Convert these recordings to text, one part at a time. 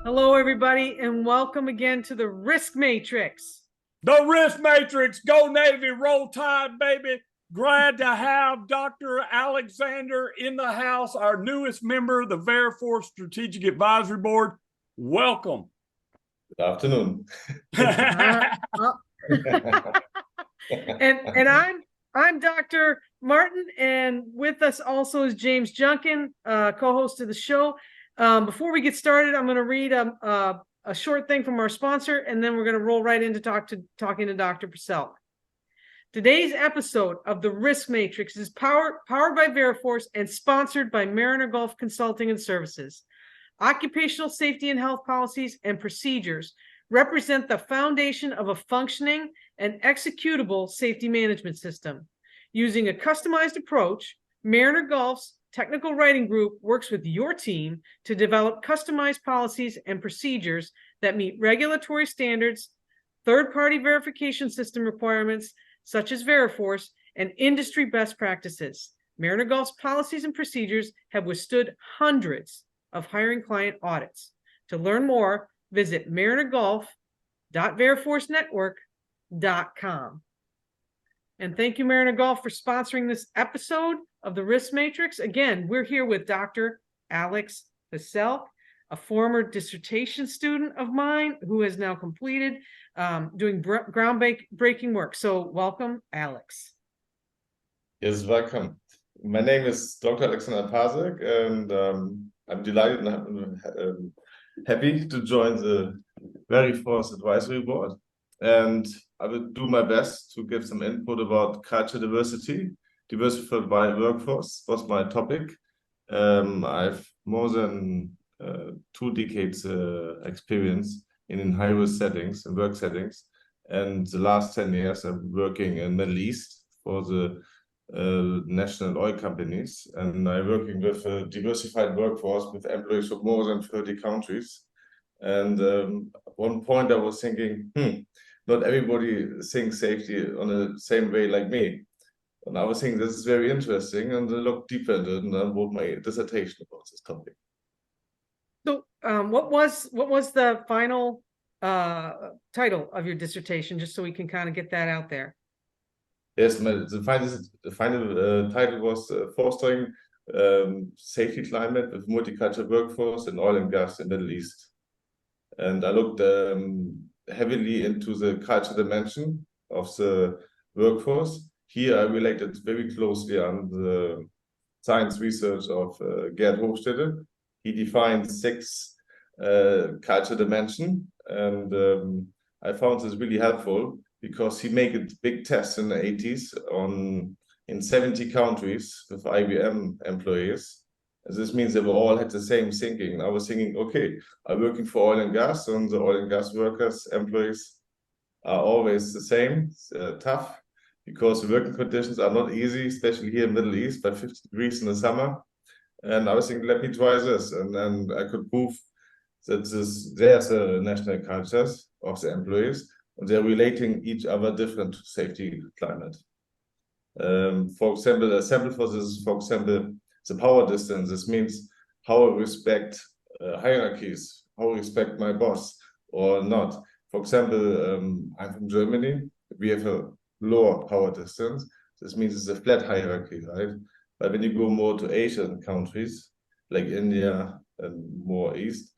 Hello, everybody, and welcome again to the Risk Matrix. The Risk Matrix, go Navy, roll tide, baby. Glad to have Dr. Alexander in the house, our newest member of the Veriforce Strategic Advisory Board. Welcome. Good afternoon. and I'm Dr. Martin, and with us also is James Junkin, co-host of the show. Before we get started, I'm going to read a short thing from our sponsor, and then we're going to roll right into talking to Dr. Purcell. Today's episode of the Risk Matrix is powered by Veriforce and sponsored by Mariner Gulf Consulting and Services. Occupational safety and health policies and procedures represent the foundation of a functioning and executable safety management system. Using a customized approach, Mariner Gulf's technical writing group works with your team to develop customized policies and procedures that meet regulatory standards, third-party verification system requirements such as Veriforce, and industry best practices. Mariner Gulf's policies and procedures have withstood hundreds of hiring client audits. To learn more, visit marinergulf.veriforcenetwork.com. And thank you, Mariner Gulf, for sponsoring this episode of the Risk Matrix. Again, we're here with Dr. Alex Purcell, a former dissertation student of mine who has now completed doing groundbreaking work. So welcome, Alex. Yes, welcome. My name is Dr. Alexander Pasek, and I'm delighted and happy to join the Veriforce Advisory Board. And I will do my best to give some input about culture diversity. Diversified by workforce was my topic. I've more than 2 decades experience in high-risk settings and work settings. And the last 10 years, I'm working in Middle East for the national oil companies. And I'm working with a diversified workforce with employees from more than 30 countries. And at one point I was thinking, not everybody thinks safety on the same way like me. And I was thinking this is very interesting, and I looked deeper into it, and I wrote my dissertation about this topic. So what was the final title of your dissertation, just so we can kind of get that out there? Yes, the final title was Fostering Safety Climate with Multicultural Workforce in Oil and Gas in the Middle East. And I looked heavily into the culture dimension of the workforce. Here I related very closely on the science research of Gerd Hofstede. He defined 6 culture dimension, and I found this really helpful because he made a big test in the 80s in 70 countries with IBM employees. This means they all had the same thinking. I was thinking, okay, I'm working for oil and gas, and the oil and gas workers, employees are always the same, tough, because the working conditions are not easy, especially here in the Middle East, by 50 degrees in the summer. And I was thinking, let me try this. And then I could prove that there's a national cultures of the employees, and they're relating each other different to safety climate. For example, a sample for this is, for example, the power distance. This means how I respect hierarchies, how I respect my boss or not. For example, I'm from Germany. We have a lower power distance. This means it's a flat hierarchy, right? But when you go more to Asian countries, like India and more east,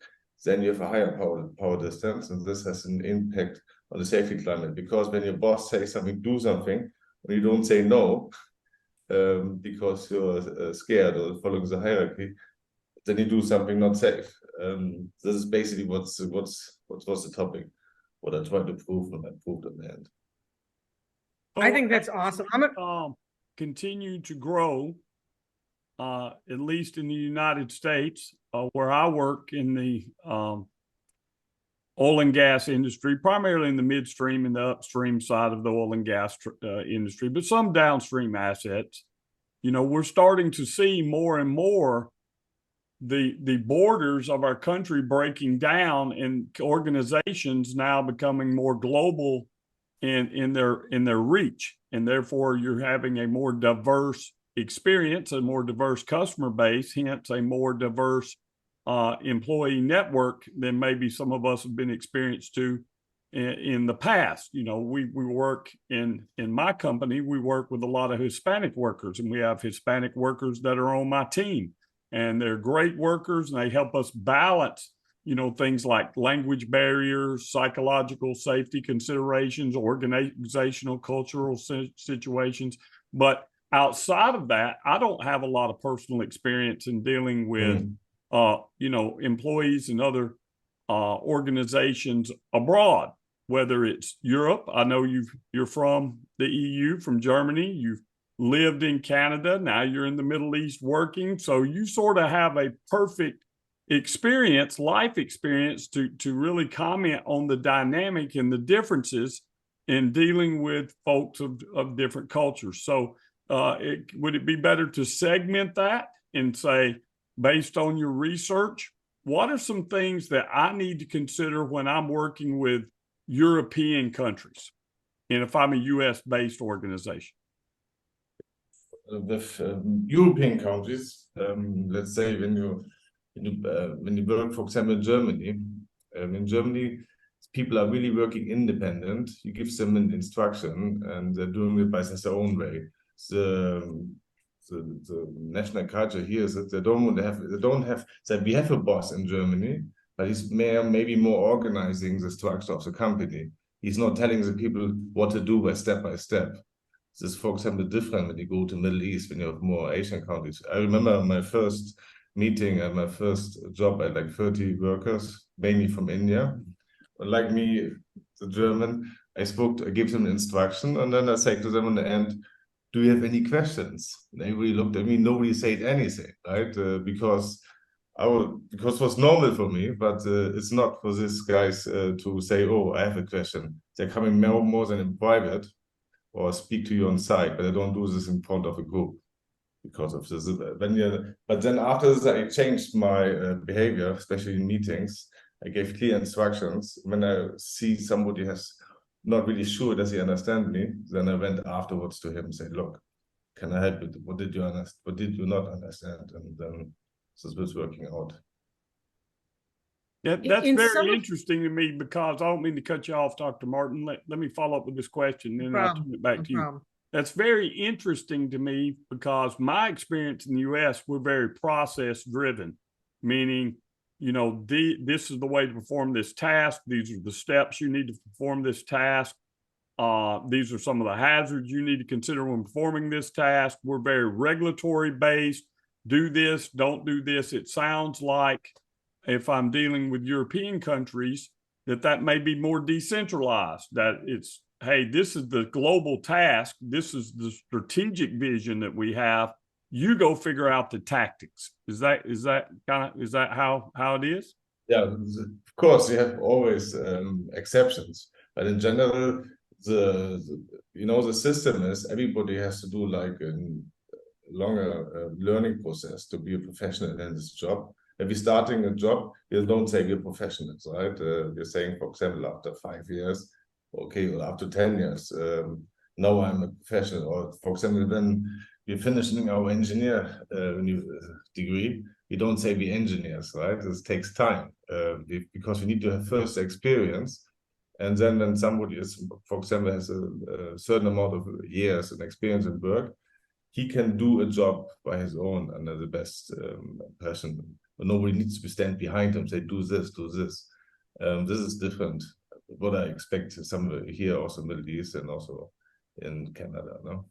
then you have a higher power distance, and this has an impact on the safety climate. Because when your boss says something, do something, and you don't say no, because you're scared or following the hierarchy, then you do something not safe. This is basically what was the topic, what I tried to prove, and I proved in the end. I think that's awesome. Continue to grow, at least in the United States, where I work in the oil and gas industry, primarily in the midstream and the upstream side of the oil and gas industry, but some downstream assets. You know, we're starting to see more and more the borders of our country breaking down, and organizations now becoming more global in their reach, and therefore you're having a more diverse experience, a more diverse customer base, hence a more diverse employee network than maybe some of us have been experienced to in the past. You know, we work in my company, we work with a lot of Hispanic workers, and we have Hispanic workers that are on my team, and they're great workers, and they help us balance, you know, things like language barriers, psychological safety considerations, organizational, cultural situations. But outside of that, I don't have a lot of personal experience in dealing with, you know, employees and other organizations abroad, whether it's Europe. I know you're from the EU, from Germany. You've lived in Canada. Now you're in the Middle East working. So you sort of have a perfect experience, life experience, to really comment on the dynamic and the differences in dealing with folks of different cultures. So would it be better to segment that and say, based on your research, what are some things that I need to consider when I'm working with European countries, and if I'm a US-based organization? With European countries, let's say when you work, for example, in Germany, people are really working independent. You give them an instruction, and they're doing it by their own way. The national culture here is that they don't have that we have a boss in Germany, but he's maybe more organizing the structure of the company. He's not telling the people what to do by step. This is, for example, different when you go to Middle East, when you have more Asian countries. I remember my first meeting at my first job, I had like 30 workers, mainly from India. Like me, the German, I gave them instruction, and then I said to them in the end, do you have any questions? And everybody looked at me, nobody said anything, right? Because it was normal for me, but it's not for these guys to say, oh, I have a question. They're coming more than in private or speak to you on site, but I don't do this in front of a group because of this. But then after this, I changed my behavior, especially in meetings. I gave clear instructions. When I see somebody has not really sure does he understand me, then I went afterwards to him and said, look, can I help you? What did you understand? What did you not understand? And then this was working out. That's very interesting to me, because I don't mean to cut you off, Dr. Martin. Let me follow up with this question, and then I'll turn it back to you. That's very interesting to me, because my experience in the US, we're very process driven, meaning, you know, this is the way to perform this task. These are the steps you need to perform this task. These are some of the hazards you need to consider when performing this task. We're very regulatory based. Do this, don't do this. It sounds like, if I'm dealing with European countries, that may be more decentralized, that it's, hey, this is the global task. This is the strategic vision that we have. You go figure out the tactics. Is that how it is? Yeah, of course, you have always exceptions, but in general, the system is everybody has to do like a longer learning process to be a professional in this job. If you're starting a job, you don't say we're professionals, right? You're saying, for example, after 5 years, okay, or after 10 years, now I'm a professional. Or for example, when we're finishing our engineer degree, we don't say we're engineers, right? This takes time because we need to have first experience. And then when somebody is, for example, has a certain amount of years and experience in work, he can do a job by his own under the best person. But nobody needs to stand behind him, say, do this, do this. This is different. What I expect somewhere here, also Middle East and also in Canada, no?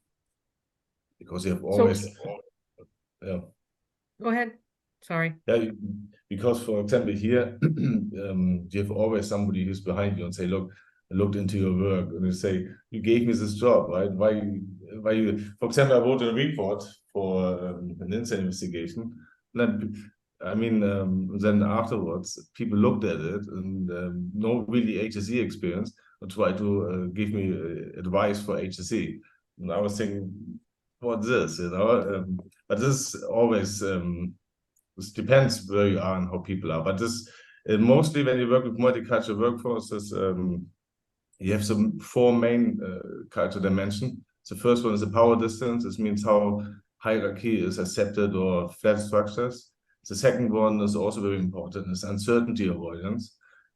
Because you have always, yeah. Go ahead. Sorry. Yeah, because for example here, you have always somebody who's behind you and say, look, I looked into your work, and they say, you gave me this job, right? Why you? For example, I wrote a report for an incident investigation. Then afterwards, people looked at it and no really HSE experience, and tried to give me advice for HSE. And I was thinking, what's this, you know? But this always, this depends where you are and how people are. But this, mostly when you work with multicultural workforces, you have some 4 main cultural dimensions. The first one is the power distance. This means how hierarchy is accepted or flat structures. The second one is also very important, is uncertainty avoidance.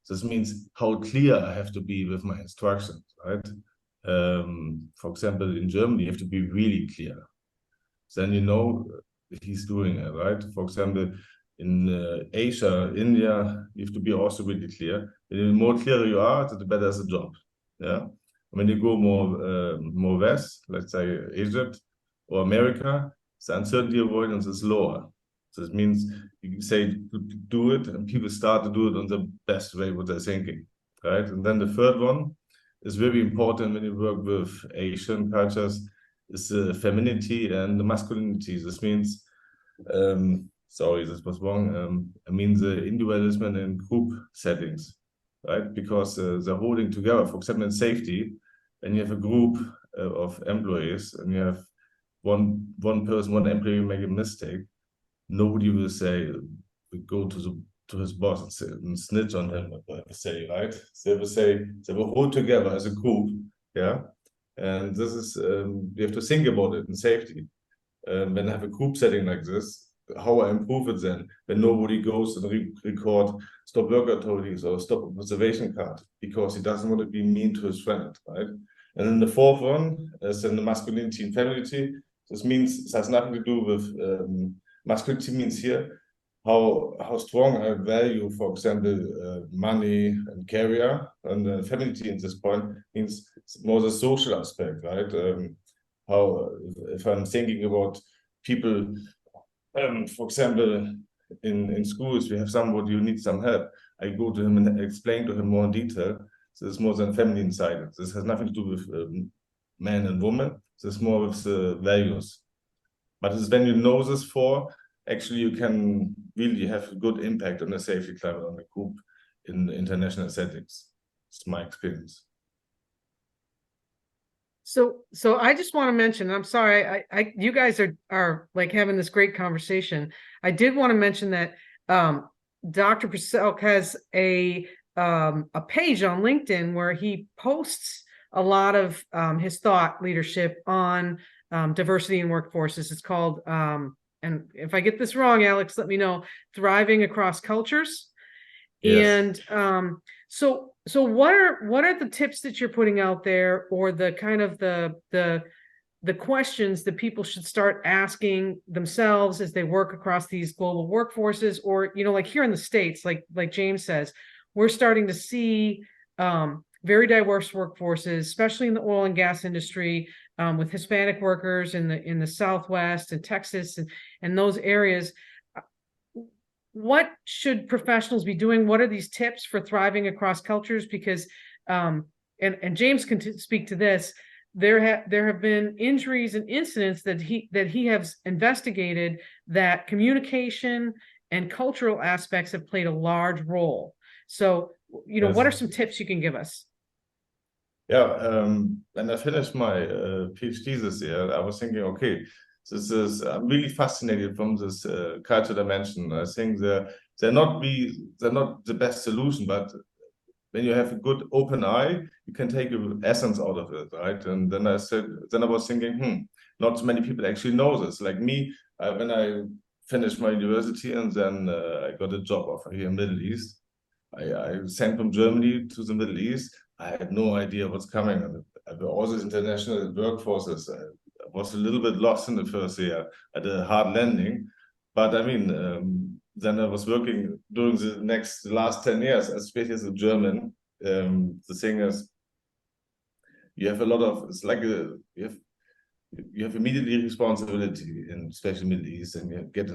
This means how clear I have to be with my instructions, right? For example, in Germany, you have to be really clear. Then you know he's doing it, right? For example, in Asia, India, you have to be also really clear. The more clear you are, the better is the job. Yeah. When you go more west, let's say Egypt or America, the uncertainty avoidance is lower. So it means you say do it, and people start to do it on the best way what they're thinking, right? And then the third one is very important when you work with Asian cultures, is the femininity and the masculinity. This means, sorry, this was wrong. I mean the individualism in group settings, right? Because they're holding together. For example, in safety, when you have a group of employees and you have one person, one employee make a mistake, nobody will say, go to his boss and snitch on him, say, right? They will say, they will hold together as a group, yeah? And this is, you have to think about it in safety. When I have a group setting like this, how I improve it then, when nobody goes and record stop work authorities or stop observation card, because he doesn't want to be mean to his friend, right? And then the fourth one is in the masculinity and femininity. This means, this has nothing to do with, masculinity means here, how strong I value, for example, money and career, and femininity in this point means more the social aspect, right? How, if I'm thinking about people, for example, in schools, we have somebody who needs some help. I go to him and explain to him more in detail. So it's more than feminine side. This has nothing to do with man and woman. This is more with the values. But it's when you know this for, actually you can really have a good impact on the safety climate on the group in international settings. It's my experience. So I just want to mention, I'm sorry, you guys are like having this great conversation. I did want to mention that Dr. Purcell has a page on LinkedIn where he posts a lot of his thought leadership on diversity in workforces. It's called, and if I get this wrong, Alex, let me know, Thriving Across Cultures. Yes. And so what are the tips that you're putting out there, or the kind of the questions that people should start asking themselves as they work across these global workforces? Or, you know, like here in the States, like James says, we're starting to see very diverse workforces, especially in the oil and gas industry, with Hispanic workers in the Southwest and Texas and those areas. What should professionals be doing? What are these tips for thriving across cultures? Because and James can speak to this. There have been injuries and incidents that he has investigated that communication and cultural aspects have played a large role. So, you know, what are some tips you can give us? Yeah, when I finished my PhD this year, I was thinking, okay, I'm really fascinated from this culture dimension. I think they're not the best solution, but when you have a good open eye, you can take an essence out of it, right? And then I was thinking, not so many people actually know this. Like me, when I finished my university and then I got a job offer here in the Middle East, I sent from Germany to the Middle East. I had no idea what's coming. All these international workforces, I was a little bit lost in the first year at a hard landing. But I mean, then I was working during the last 10 years, especially as a German. The thing is, you have a lot of, it's like you have immediately responsibility in especially Middle East, and you get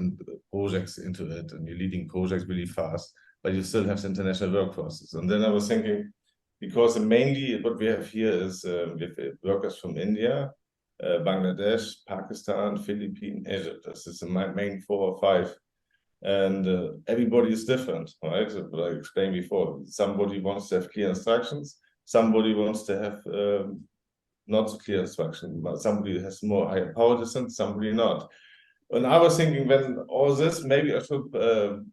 projects into it, and you're leading projects really fast, but you still have the international workforces. And then I was thinking, because mainly what we have here is we have workers from India, Bangladesh, Pakistan, Philippines, Egypt. This is the main 4 or 5. And everybody is different, right? What I explained before. Somebody wants to have clear instructions. Somebody wants to have not so clear instruction. But somebody has more higher power distance, somebody not. And I was thinking, when all this, maybe I should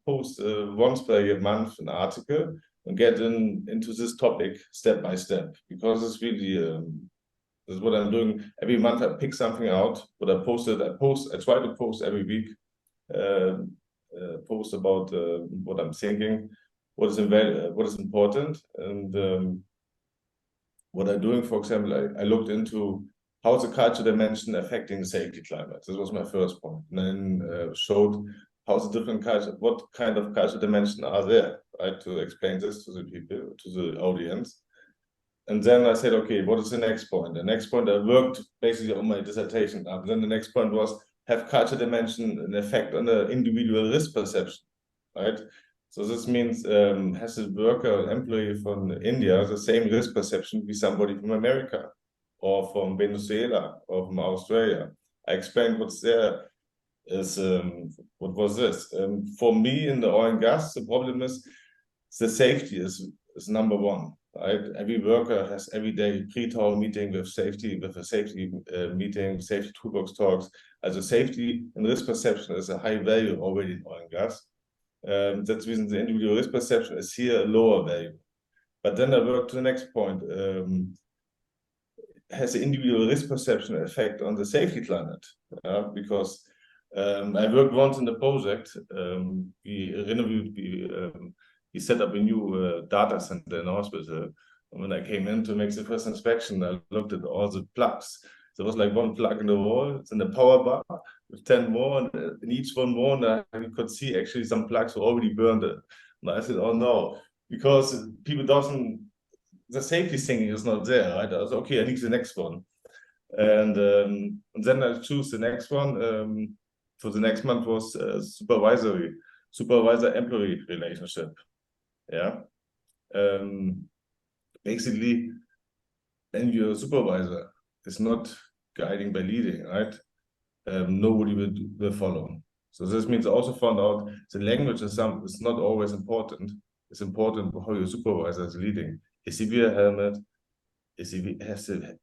post once per month an article and get into this topic step by step, because it's really this is what I'm doing every month. I pick something out, what I posted. I try to post every week, post about what I'm thinking, what is important, and what I'm doing. For example, I looked into how the culture dimension affecting the safety climate. This was my first point, and then showed how the different culture, what kind of culture dimension are there, right, to explain this to the people, to the audience. And then I said, okay, what is the next point? The next point, I worked basically on my dissertation. And then the next point was, have culture dimension an effect on the individual risk perception, right? So this means, has a worker or employee from India the same risk perception with somebody from America or from Venezuela or from Australia? I explained what's there is, what was this? For me in the oil and gas, the problem is the safety is number one. Right? Every worker has every day pre-tower meeting with a safety meeting, safety toolbox talks. As a safety and risk perception is a high value already in oil and gas. That's the reason the individual risk perception is here a lower value. But then I work to the next point. Has the individual risk perception an effect on the safety climate? Because I worked once in the project. We set up a new data center in the hospital. And when I came in to make the first inspection, I looked at all the plugs. There was like one plug in the wall. It's in the power bar with 10 more, and in each one more, and you could see actually some plugs were already burned. And I said, oh no, because people the safety thinking is not there, right? I was okay, I need the next one. And then I choose the next one. For the next month was supervisor-employee relationship. Yeah. Basically, when your supervisor is not guiding by leading, right? Nobody will follow. So this means I also found out the language is not always important. It's important how your supervisor is leading. Is he wear a helmet? Does he has the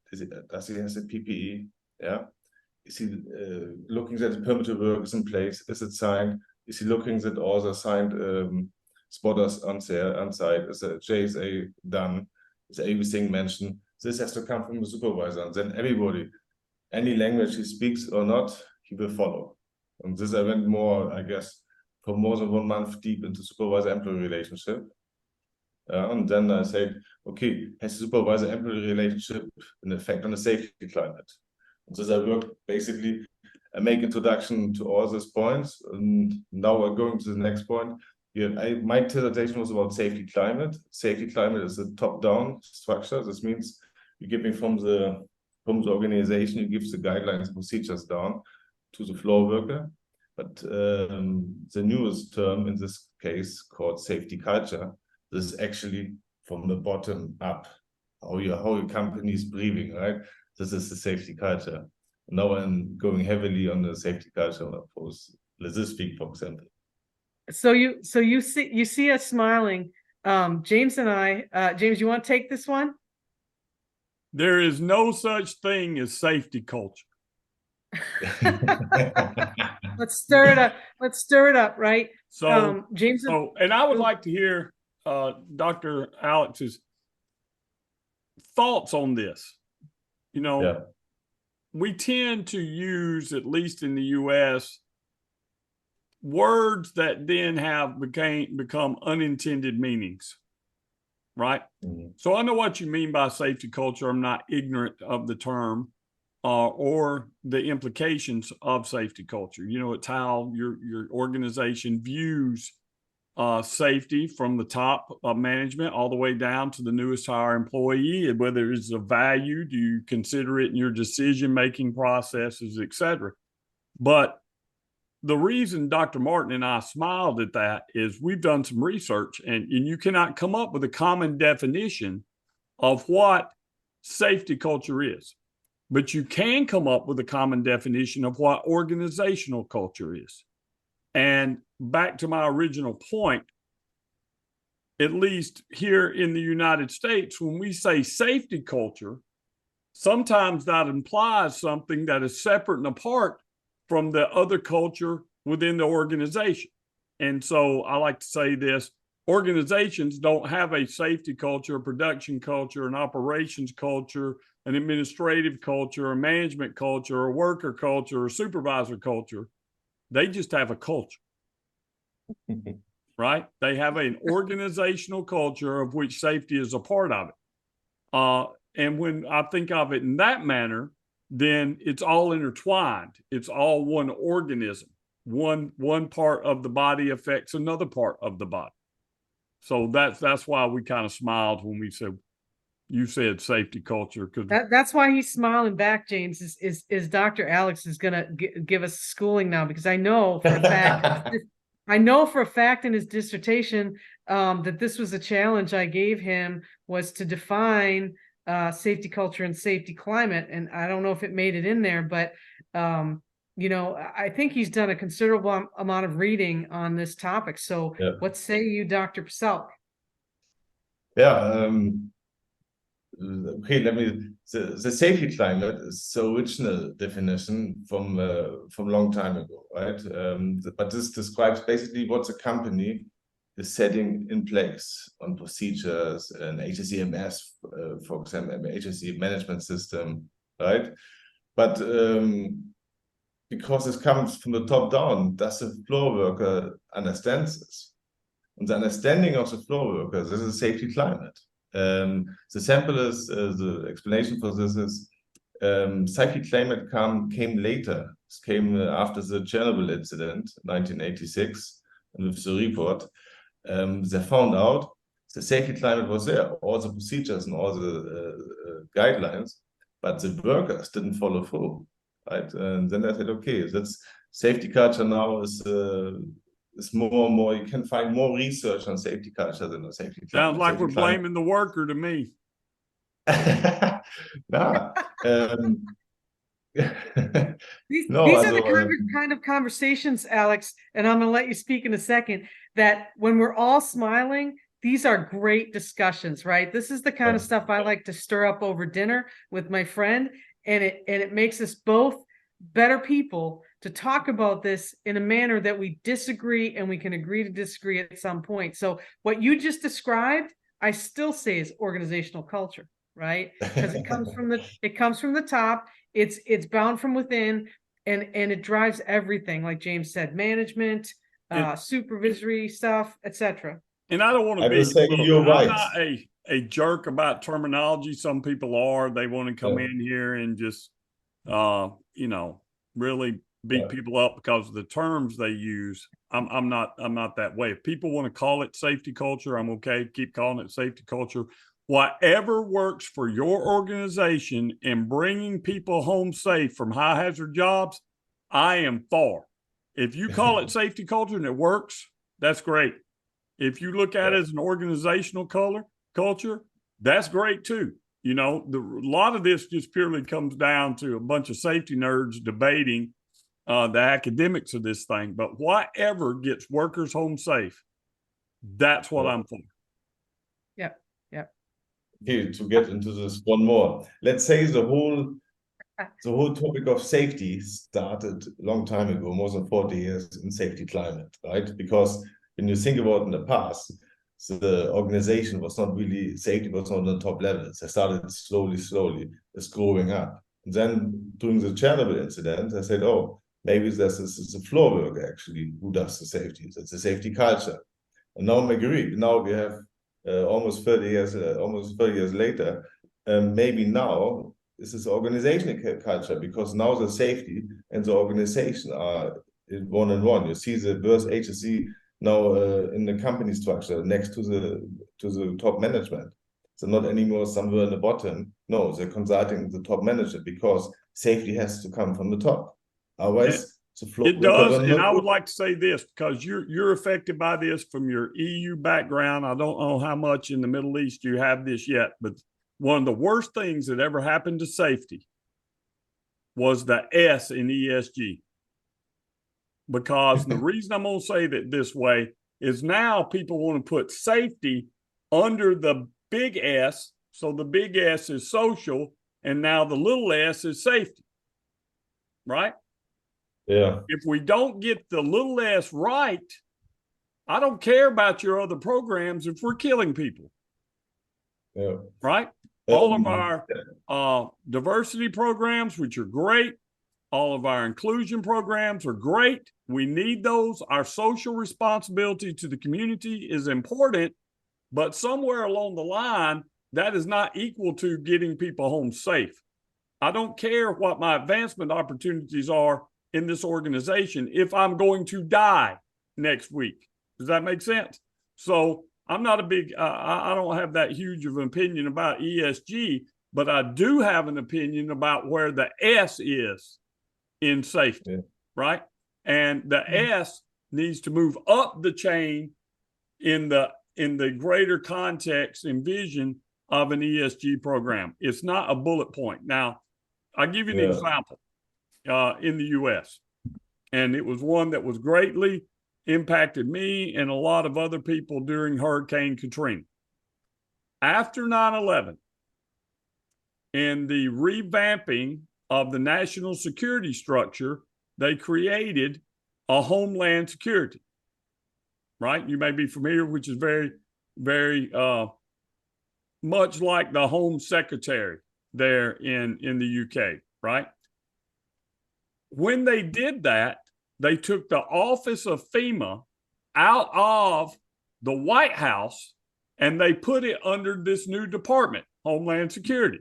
PPE? Yeah. Is he looking that the permitted work is in place? Is it signed? Is he looking that all the signed spotters on site? Is the JSA done? Is everything mentioned? This has to come from the supervisor, and then everybody, any language he speaks or not, he will follow. And this I went more, I guess, for more than 1 month deep into supervisor-employee relationship. And then I said, okay, has the supervisor-employee relationship an effect on the safety climate? And so I work basically, I make introduction to all these points, and now we're going to the next point. My dissertation was about safety climate. Safety climate is a top-down structure. This means you're giving from the organization, you give the guidelines and procedures down to the floor worker. But the newest term in this case called safety culture, this is actually from the bottom up, how your company is breathing, right? This is the safety culture. Now I'm going heavily on the safety culture for this week, for example. So you see us smiling. James and I, James, you want to take this one? There is no such thing as safety culture. Let's stir it up. Let's stir it up, right? So, James. And I would like to hear Dr. Alex's thoughts on this. You know, yeah. We tend to use, at least in the US, words that then have become unintended meanings, right? Mm-hmm. So I know what you mean by safety culture. I'm not ignorant of the term or the implications of safety culture. You know, it's how your organization views safety from the top of management all the way down to the newest hire employee, whether it's a value, do you consider it in your decision-making processes, et cetera. But the reason Dr. Martin and I smiled at that is we've done some research, and you cannot come up with a common definition of what safety culture is, but you can come up with a common definition of what organizational culture is. And back to my original point, at least here in the United States, when we say safety culture, sometimes that implies something that is separate and apart from the other culture within the organization. And so I like to say this: organizations don't have a safety culture, a production culture, an operations culture, an administrative culture, a management culture, a worker culture, a supervisor culture. They just have a culture. right? They have an organizational culture of which safety is a part of it. And when I think of it in that manner, then it's all intertwined. It's all one organism. One part of the body affects another part of the body. So that's why we kind of smiled when you said safety culture. That's why he's smiling back, James, is Dr. Alex is going to give us schooling now, because I know for a fact, in his dissertation that this was a challenge I gave him, was to define safety culture and safety climate. And I don't know if it made it in there, but I think he's done a considerable amount of reading on this topic. So what say you, Dr. Paselk? Yeah. Okay, the safety climate is the original definition from long time ago, right? But this describes basically what the company is setting in place on procedures and HSEMS, for example, HSE management system, right? But because this comes from the top down, does the floor worker understand this? And the understanding of the floor workers, this is a safety climate. The simplest the explanation for this is safety climate came later. It came after the Chernobyl incident, 1986, and with the report, they found out the safety climate was there, all the procedures and all the guidelines, but the workers didn't follow through, right? And then I said, okay, that's safety culture now is more and more, you can find more research on safety culture than a safety climate. Sounds like we're blaming the worker to me. Nah, these are the kind of conversations, Alex, and I'm going to let you speak in a second, that when we're all smiling, these are great discussions, right? This is the kind of stuff I like to stir up over dinner with my friend, and it makes us both better people to talk about this in a manner that we disagree, and we can agree to disagree at some point. So what you just described, I still say is organizational culture, right? Because it comes from the top. It's bound from within, and it drives everything, like James said, management, supervisory stuff, etc. And I don't want to I'm not a jerk about terminology. Some people are. They want to come in here and just really beat people up because of the terms they use. I'm not that way. If people want to call it safety culture, I'm okay. Keep calling it safety culture. Whatever works for your organization and bringing people home safe from high hazard jobs, I am for. If you call it safety culture and it works, that's great. If you look at it as an organizational culture, that's great too. A lot of this just purely comes down to a bunch of safety nerds debating the academics of this thing. But whatever gets workers home safe, that's what I'm for. Yep. Okay, to get into this one more. Let's say the whole topic of safety started a long time ago, more than 40 years in safety climate, right? Because when you think about in the past, the organization was not really, safety was not on the top levels. They started slowly, it's growing up. And then during the Chernobyl incident, I said, oh, maybe this is a floor worker actually who does the safety. That's a safety culture. And now I agree. Now we have almost 30 years later, maybe now this is organizational culture, because now the safety and the organization are one on one. You see the worst HSE now in the company structure next to the top management. So not anymore somewhere in the bottom. No, they're consulting the top manager, because safety has to come from the top. Otherwise, it does. And I would like to say this, because you're affected by this from your EU background. I don't know how much in the Middle East you have this yet, but one of the worst things that ever happened to safety was the S in ESG. Because the reason I'm going to say that this way is now people want to put safety under the big S. So the big S is social, and now the little s is safety. Right? Yeah. If we don't get the little s right, I don't care about your other programs if we're killing people. Yeah. Right? All of our diversity programs, which are great, All of our inclusion programs are great. We need those. Our social responsibility to the community is important, but somewhere along the line, that is not equal to getting people home safe. I don't care what my advancement opportunities are in this organization if I'm going to die next week. Does that make sense? So I'm not a big, I don't have that huge of an opinion about ESG, but I do have an opinion about where the S is in safety, right? And the S needs to move up the chain in the greater context and vision of an ESG program. It's not a bullet point. Now, I'll give you an example in the US, and it was one that was greatly impacted me and a lot of other people during Hurricane Katrina. After 9/11, in the revamping of the national security structure, they created a Homeland Security, right? You may be familiar, which is very, very much like the Home Secretary there in the UK, right? When they did that, they took the office of FEMA out of the White House and they put it under this new department, Homeland Security.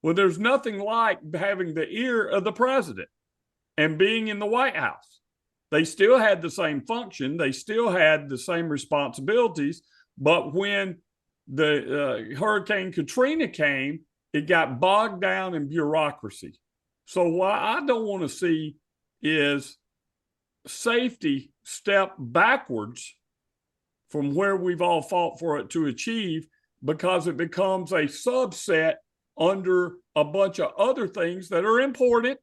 Well, there's nothing like having the ear of the president and being in the White House. They still had the same function. They still had the same responsibilities. But when the Hurricane Katrina came, it got bogged down in bureaucracy. So what I don't want to see is safety step backwards from where we've all fought for it to achieve, because it becomes a subset under a bunch of other things that are important.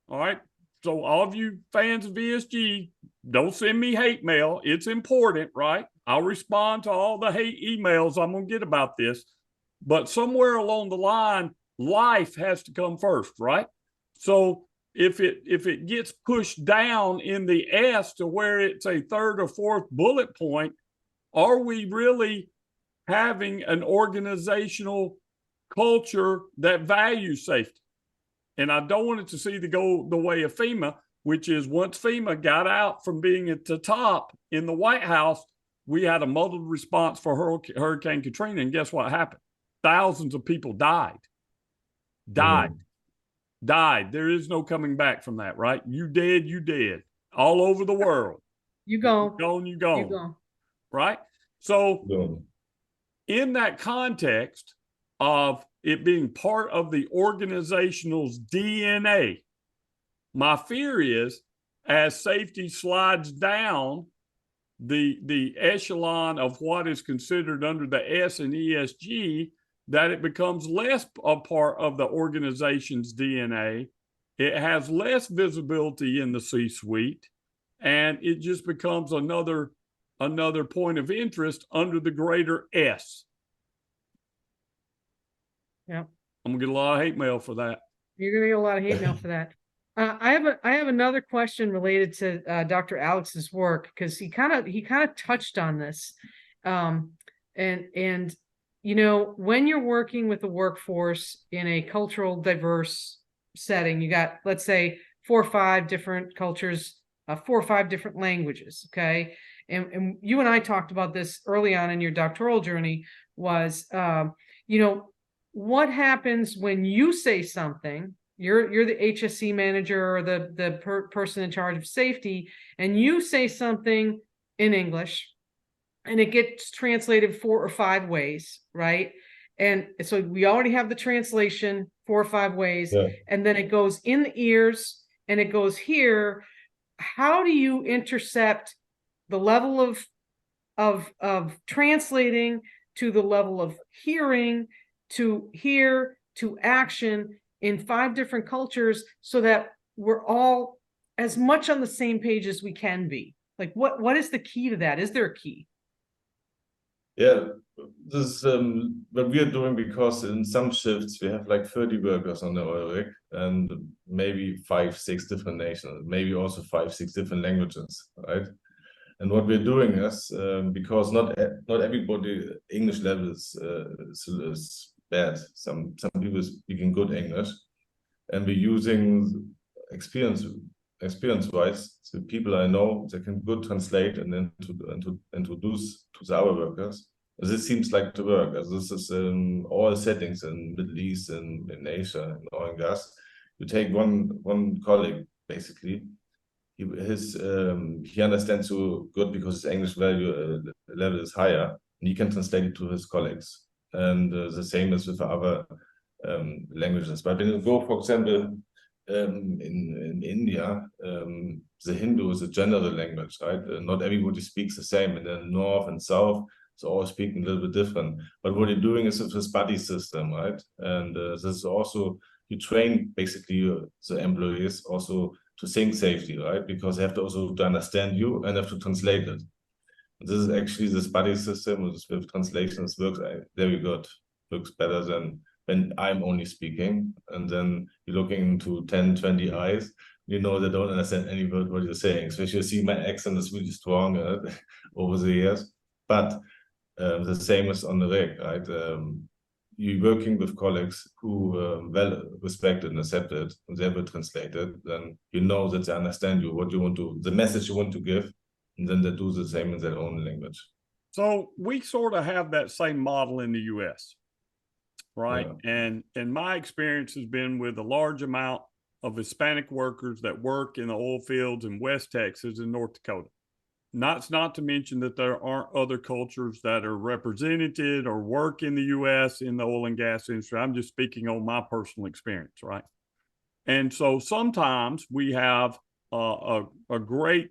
All right. So all of you fans of ESG, don't send me hate mail. It's important, right? I'll respond to all the hate emails I'm going to get about this. But somewhere along the line, life has to come first, right? So if it gets pushed down in the S to where it's a third or fourth bullet point, are we really having an organizational culture that values safety? And I don't want it to see go the way of FEMA, which is once FEMA got out from being at the top in the White House, we had a muddled response for Hurricane Katrina. And guess what happened? Thousands of people died. There is no coming back from that, right? You dead. All over the world. You gone. You gone. Right? So in that context of it being part of the organizational's DNA, my fear is as safety slides down the echelon of what is considered under the S and ESG, that it becomes less a part of the organization's DNA. It has less visibility in the C-suite, and it just becomes another point of interest under the greater S. Yeah. I'm gonna get a lot of hate mail for that. You're gonna get a lot of hate mail for that. I have another question related to Dr. Alex's work, because he kind of touched on this, and you know, when you're working with the workforce in a cultural diverse setting, you got, let's say, 4 or 5 different cultures, 4 or 5 different languages, okay? And you and I talked about this early on in your doctoral journey, was you know, what happens when you say something, you're the HSC manager or the person in charge of safety, and you say something in English and it gets translated 4 or 5 ways, right? And so we already have the translation 4 or 5 ways, and then it goes in the ears and it goes here. How do you intercept the level of translating to the level of hearing, to hear, to action in 5 different cultures, so that we're all as much on the same page as we can be? Like, what is the key to that? Is there a key? Yeah, this is what we are doing, because in some shifts we have like 30 workers on the oil rig, and maybe 5, 6 different nations, maybe also 5, 6 different languages, right? And what we're doing is, because not everybody English level is bad. Some people speaking good English, and we're using experience-wise, the people I know, they can good translate and then to introduce to the other workers. This seems like to work. As this is in all settings in Middle East and in Asia, in oil and gas. You take one colleague basically. He understands so good because his English value level is higher, and he can translate it to his colleagues. And the same is with other languages. But when you go, for example, in India, the Hindu is a general language, right? Not everybody speaks the same. In the north and south, it's all speaking a little bit different. But what you're doing is with this buddy system, right? And this is also, you train basically the employees also to think safety, right? Because they have to also to understand you and have to translate it. This is actually this buddy system with translations works very good. Works better than when I'm only speaking. And then you're looking into 10, 20 eyes, you know they don't understand any word what you're saying. Especially you see my accent is really strong over the years. But the same is on the rig, right? You're working with colleagues who well respected and accepted, and they will translate it, then you know that they understand you, what you want to, the message you want to give, and then they do the same in their own language. So we sort of have that same model in the US, right? Yeah. And my experience has been with a large amount of Hispanic workers that work in the oil fields in West Texas and North Dakota. Not to mention that there aren't other cultures that are represented or work in the U.S. in the oil and gas industry. I'm just speaking on my personal experience, right? And so sometimes we have a great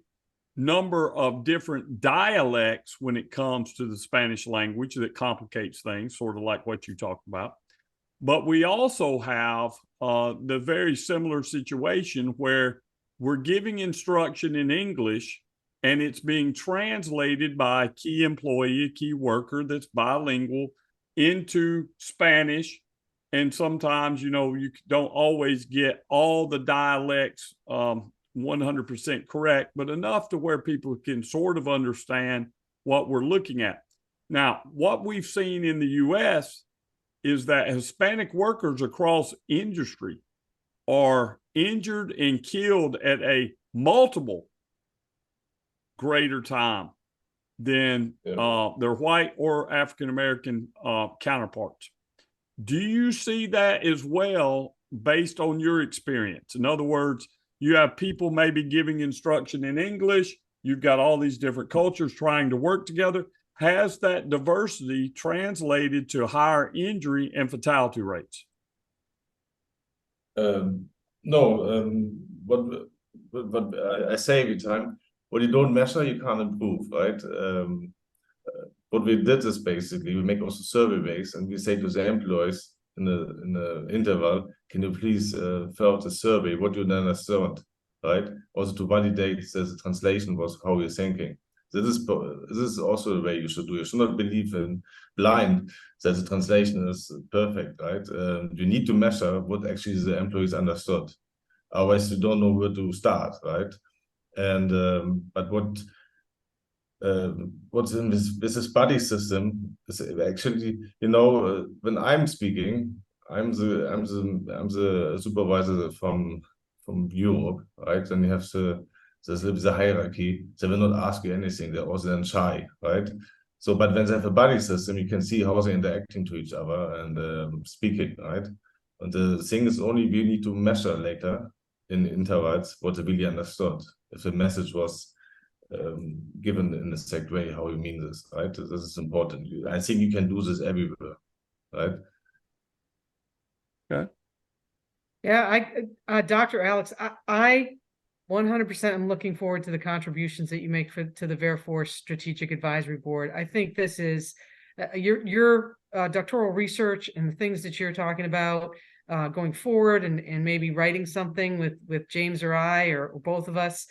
number of different dialects when it comes to the Spanish language that complicates things, sort of like what you talked about. But we also have the very similar situation where we're giving instruction in English and it's being translated by a key employee, a key worker that's bilingual into Spanish. And sometimes, you know, you don't always get all the dialects 100% correct, but enough to where people can sort of understand what we're looking at. Now, what we've seen in the US is that Hispanic workers across industry are injured and killed at a multiple greater time than their white or African-American counterparts. Do you see that as well based on your experience? In other words, you have people maybe giving instruction in English, you've got all these different cultures trying to work together. Has that diversity translated to higher injury and fatality rates? No, what I say every time, what you don't measure, you can't improve, right? What we did is basically, we make also survey based and we say to the employees in the interval, can you please fill out the survey, what you understand, right? Also to validate that the translation was how you're thinking. This is also the way you should do. You should not believe in blind that the translation is perfect, right? You need to measure what actually the employees understood. Otherwise, you don't know where to start, right? And but what's in this buddy system is actually, you know, when I'm speaking, I'm the supervisor from Europe, right? Then you have the hierarchy. They will not ask you anything. They're also then shy, right? So, but when they have a buddy system, you can see how they're interacting to each other and speaking, right? And the thing is only we need to measure later in intervals what they really understood. If the message was given in a exact way, how you mean this, right? This is important. I think you can do this everywhere, right? Okay. Yeah, Dr. Alex, I 100% am looking forward to the contributions that you make to the Veriforce Strategic Advisory Board. I think this is your doctoral research and the things that you're talking about going forward, and maybe writing something with James or I or both of us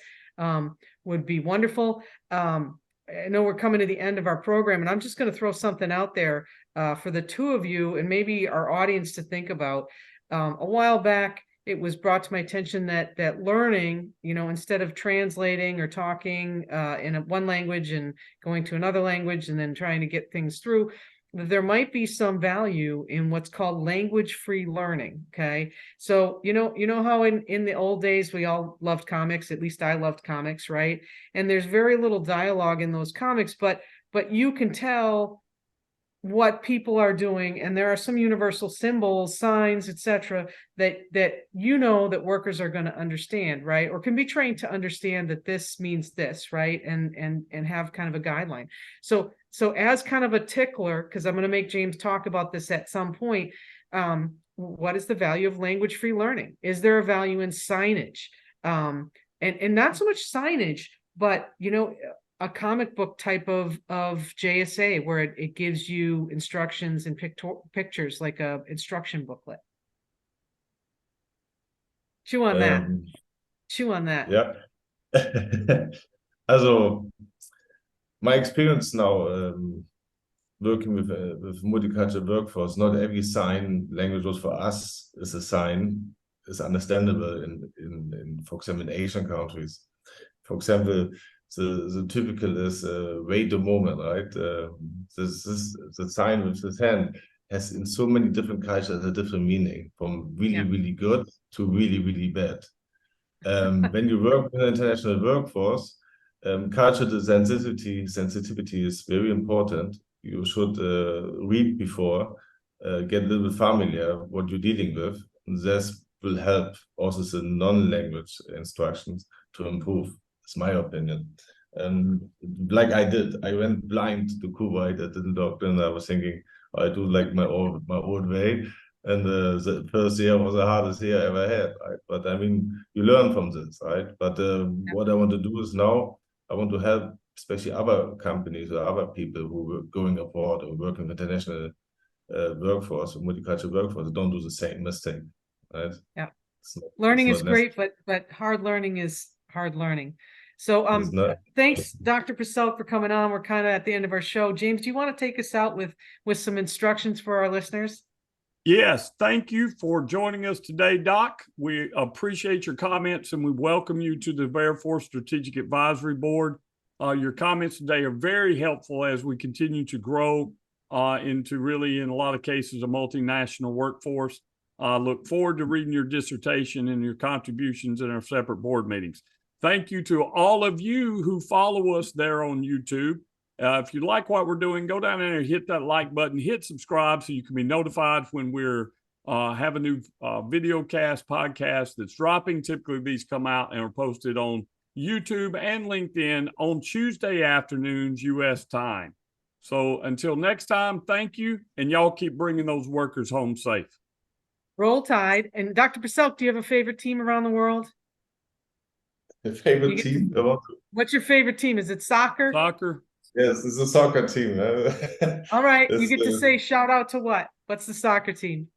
would be wonderful. I know we're coming to the end of our program, and I'm just going to throw something out there for the two of you and maybe our audience to think about. A while back, it was brought to my attention that learning, you know, instead of translating or talking in one language and going to another language and then trying to get things through, that there might be some value in what's called language-free learning. Okay. So, you know how in the old days, we all loved comics, at least I loved comics, right? And there's very little dialogue in those comics, but you can tell what people are doing, and there are some universal symbols, signs, etc., that that workers are going to understand, right? Or can be trained to understand that this means this, right? And have kind of a guideline. So as kind of a tickler, because I'm going to make James talk about this at some point, what is the value of language-free learning? Is there a value in signage? And not so much signage, but a comic book type of JSA where it gives you instructions and pictures, like a instruction booklet. Chew on that. Chew on that. Yeah. Also, my experience now working with multicultural workforce, not every sign language was for us is a sign is understandable in for example, in Asian countries. For example, the typical is wait a moment, right? The sign with his hand has in so many different cultures a different meaning, from really, really good to really, really bad. When you work in an international workforce, cultural sensitivity is very important. You should read before, get a little bit familiar what you're dealing with. This will help also the non-language instructions to improve. It's my opinion. Like I did, I went blind to Kuwait. I didn't doctor, and I was thinking I do like my old way. And the first year was the hardest year I ever had, right? But I mean, you learn from this, right? But what I want to do is now I want to help, especially other companies or other people who are going abroad or working with international workforce, multicultural workforce, don't do the same mistake, right? Yeah. Learning is great, but hard learning is hard learning. So thanks, Dr. Purcell, for coming on. We're kind of at the end of our show. James, do you want to take us out with some instructions for our listeners? Yes, thank you for joining us today, Doc. We appreciate your comments, and we welcome you to the Veriforce Strategic Advisory Board. Your comments today are very helpful as we continue to grow into really, in a lot of cases, a multinational workforce. Look forward to reading your dissertation and your contributions in our separate board meetings. Thank you to all of you who follow us there on YouTube. If you like what we're doing, go down there and hit that like button, hit subscribe so you can be notified when we're have a new video cast podcast that's dropping. Typically, these come out and are posted on YouTube and LinkedIn on Tuesday afternoons, U.S. time. So until next time, thank you, and y'all keep bringing those workers home safe. Roll Tide. And Dr. Purcell, do you have a favorite team around the world? A favorite team? What's your favorite team? Is it soccer? Soccer. Yes, it's a soccer team. All right, you get to say shout out to what? What's the soccer team?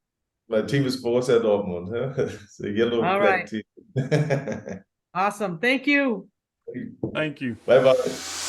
My team is Borussia Dortmund. It's a yellow black team. Awesome. Thank you. Thank you. Bye-bye.